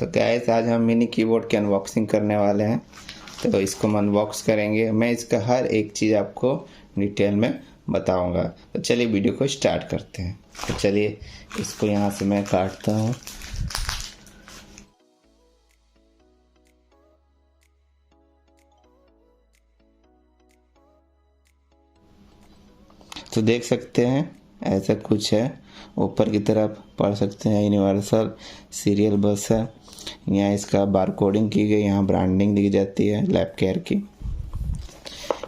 तो गाइस आज हम मिनी कीबोर्ड की अनबॉक्सिंग करने वाले हैं। तो इसको हम अनबॉक्स करेंगे, मैं इसका हर एक चीज़ आपको डिटेल में बताऊंगा। तो चलिए वीडियो को स्टार्ट करते हैं। तो चलिए इसको यहाँ से मैं काटता हूँ। तो देख सकते हैं ऐसा कुछ है, ऊपर की तरफ पढ़ सकते हैं यूनिवर्सल सीरियल बस है। यहाँ इसका बारकोडिंग की गई, यहाँ ब्रांडिंग दी जाती है लैब केयर की।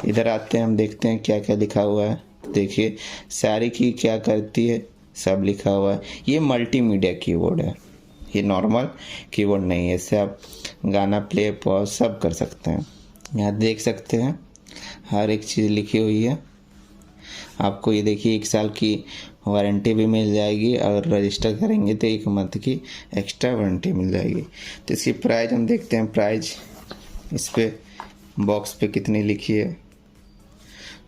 इधर आते हैं, हम देखते हैं क्या क्या लिखा हुआ है। देखिए सारी की क्या करती है सब लिखा हुआ है। ये मल्टीमीडिया कीबोर्ड है, ये नॉर्मल कीबोर्ड नहीं है। इससे आप गाना प्ले पॉज सब कर सकते हैं। यहाँ देख सकते हैं हर एक चीज़ लिखी हुई है। आपको ये देखिए 1 साल की वारंटी भी मिल जाएगी और रजिस्टर करेंगे तो 1 मंथ की एक्स्ट्रा वारंटी मिल जाएगी। तो इसकी प्राइस हम देखते हैं। प्राइस इस पे बॉक्स पे कितनी लिखी है,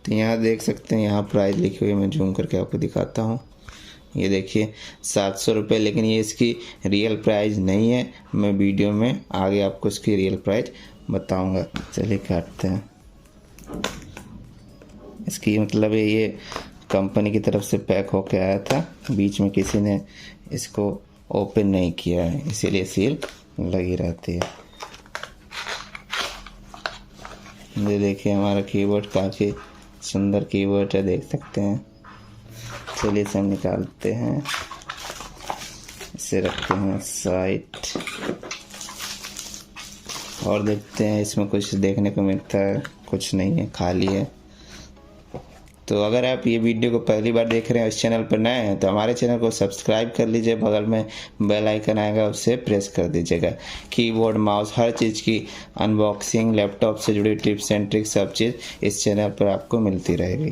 तो यहाँ देख सकते हैं, यहाँ प्राइस लिखी हुई है। मैं जूम करके आपको दिखाता हूँ। ये देखिए 700 रुपये, लेकिन ये इसकी रियल प्राइस नहीं है। मैं वीडियो में आगे आपको इसकी रियल प्राइस बताऊँगा। चलिए काटते हैं। इसकी मतलब ये कंपनी की तरफ से पैक होके आया था, बीच में किसी ने इसको ओपन नहीं किया है, इसीलिए सील लगी रहती है। ये देखिए हमारा कीबोर्ड काफ़ी सुंदर कीबोर्ड है, देख सकते हैं। चलिए इसे हम निकालते हैं, इसे रखते हैं साइड और देखते हैं इसमें कुछ देखने को मिलता है। कुछ नहीं है, खाली है। तो अगर आप ये वीडियो को पहली बार देख रहे हैं, इस चैनल पर नए हैं, तो हमारे चैनल को सब्सक्राइब कर लीजिए। बगल में बेल आइकन आएगा, उसे प्रेस कर दीजिएगा। कीबोर्ड माउस हर चीज़ की अनबॉक्सिंग, लैपटॉप से जुड़ी टिप्स एंड ट्रिक्स सब चीज़ इस चैनल पर आपको मिलती रहेगी।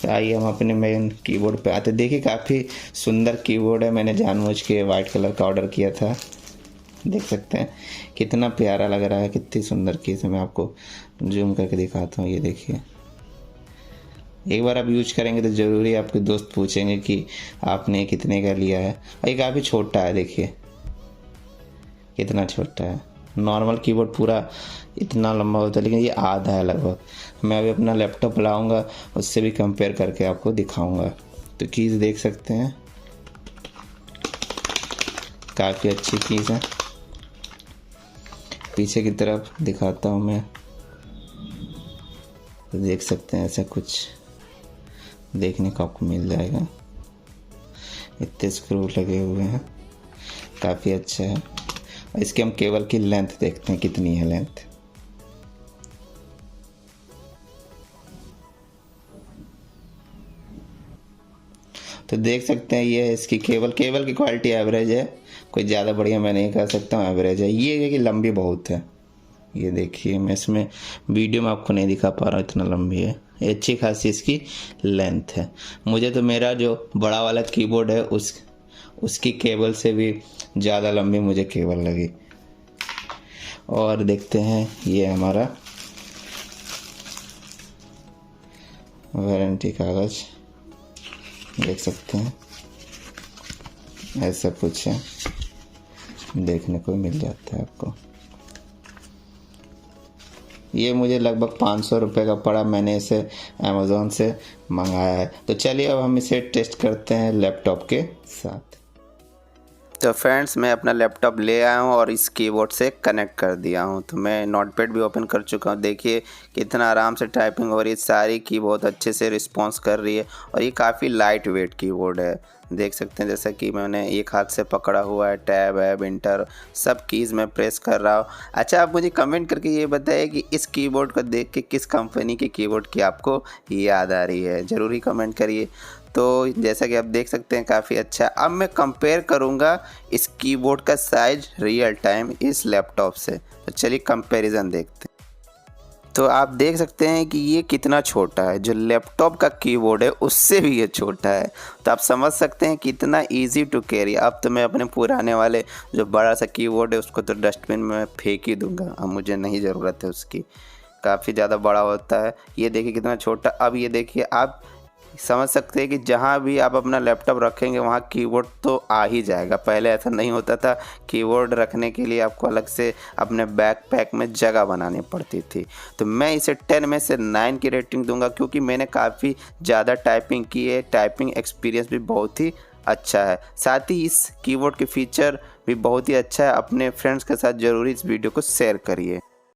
तो आइए हम अपने मेन कीबोर्ड पे आते। देखिए काफ़ी सुंदर कीबोर्ड है, मैंने जानबूझ के वाइट कलर का ऑर्डर किया था। देख सकते हैं कितना प्यारा लग रहा है, कितनी सुंदर कीज़ है। मैं आपको जूम करके दिखाता हूँ। ये देखिए, एक बार आप यूज करेंगे तो ज़रूरी आपके दोस्त पूछेंगे कि आपने कितने का लिया है। और ये काफ़ी छोटा है, देखिए कितना छोटा है। नॉर्मल कीबोर्ड पूरा इतना लंबा होता है, लेकिन ये आधा है लगभग। मैं अभी अपना लैपटॉप लाऊंगा, उससे भी कंपेयर करके आपको दिखाऊंगा। तो कीज़ देख सकते हैं, काफ़ी अच्छी कीज़ है। पीछे की तरफ दिखाता हूँ मैं, तो देख सकते हैं ऐसा कुछ देखने को आपको मिल जाएगा। इतने स्क्रू लगे हुए हैं, काफ़ी अच्छा है। और इसके हम केबल की लेंथ देखते हैं कितनी है लेंथ। तो देख सकते हैं ये है इसकी केबल की क्वालिटी एवरेज है, कोई ज़्यादा बढ़िया मैं नहीं कह सकता हूँ, एवरेज है। ये है कि लंबी बहुत है। ये देखिए मैं इसमें वीडियो में आपको नहीं दिखा पा रहा हूँ, इतना लंबी है। अच्छी खासी इसकी लेंथ है। मुझे तो मेरा जो बड़ा वाला कीबोर्ड है उसकी केबल से भी ज़्यादा लंबी मुझे केबल लगी। और देखते हैं ये हमारा वारंटी कागज़, देख सकते हैं ऐसा कुछ है, देखने को मिल जाता है आपको। ये मुझे लगभग 500 रुपये का पड़ा, मैंने इसे अमेज़ॉन से मंगाया है। तो चलिए अब हम इसे टेस्ट करते हैं लैपटॉप के साथ। तो फ्रेंड्स मैं अपना लैपटॉप ले आया हूँ और इस कीबोर्ड से कनेक्ट कर दिया हूँ। तो मैं नोटपैड भी ओपन कर चुका हूँ। देखिए कितना आराम से टाइपिंग हो रही है, सारी की बहुत अच्छे से रिस्पॉन्स कर रही है। और ये काफ़ी लाइट वेट कीबोर्ड है, देख सकते हैं। जैसा कि मैंने एक हाथ से पकड़ा हुआ है, टैब है, विंटर सब कीज़ मैं प्रेस कर रहा हूँ। अच्छा, आप मुझे कमेंट करके ये बताइए कि इस कीबोर्ड को देख के किस कंपनी के कीबोर्ड की आपको याद आ रही है, ज़रूर ही कमेंट करिए। तो जैसा कि आप देख सकते हैं काफ़ी अच्छा है। अब मैं कंपेयर करूंगा इस कीबोर्ड का साइज रियल टाइम इस लैपटॉप से। तो चलिए कंपैरिजन देखते हैं। तो आप देख सकते हैं कि ये कितना छोटा है, जो लैपटॉप का कीबोर्ड है उससे भी ये छोटा है। तो आप समझ सकते हैं कितना इजी टू कैरी। अब तो मैं अपने पुराने वाले जो बड़ा सा कीबोर्ड है उसको तो डस्टबिन में फेंक ही दूंगा, अब मुझे नहीं ज़रूरत है उसकी, काफ़ी ज़्यादा बड़ा होता है। ये देखिए कितना छोटा। अब ये देखिए आप समझ सकते हैं कि जहाँ भी आप अपना लैपटॉप रखेंगे वहाँ कीबोर्ड तो आ ही जाएगा। पहले ऐसा नहीं होता था, कीबोर्ड रखने के लिए आपको अलग से अपने बैकपैक में जगह बनानी पड़ती थी। तो मैं इसे 10 में से 9 की रेटिंग दूंगा, क्योंकि मैंने काफ़ी ज़्यादा टाइपिंग की है, टाइपिंग एक्सपीरियंस भी बहुत ही अच्छा है। साथ ही इस कीबोर्ड के फीचर भी बहुत ही अच्छा है। अपने फ्रेंड्स के साथ ज़रूर इस वीडियो को शेयर करिए।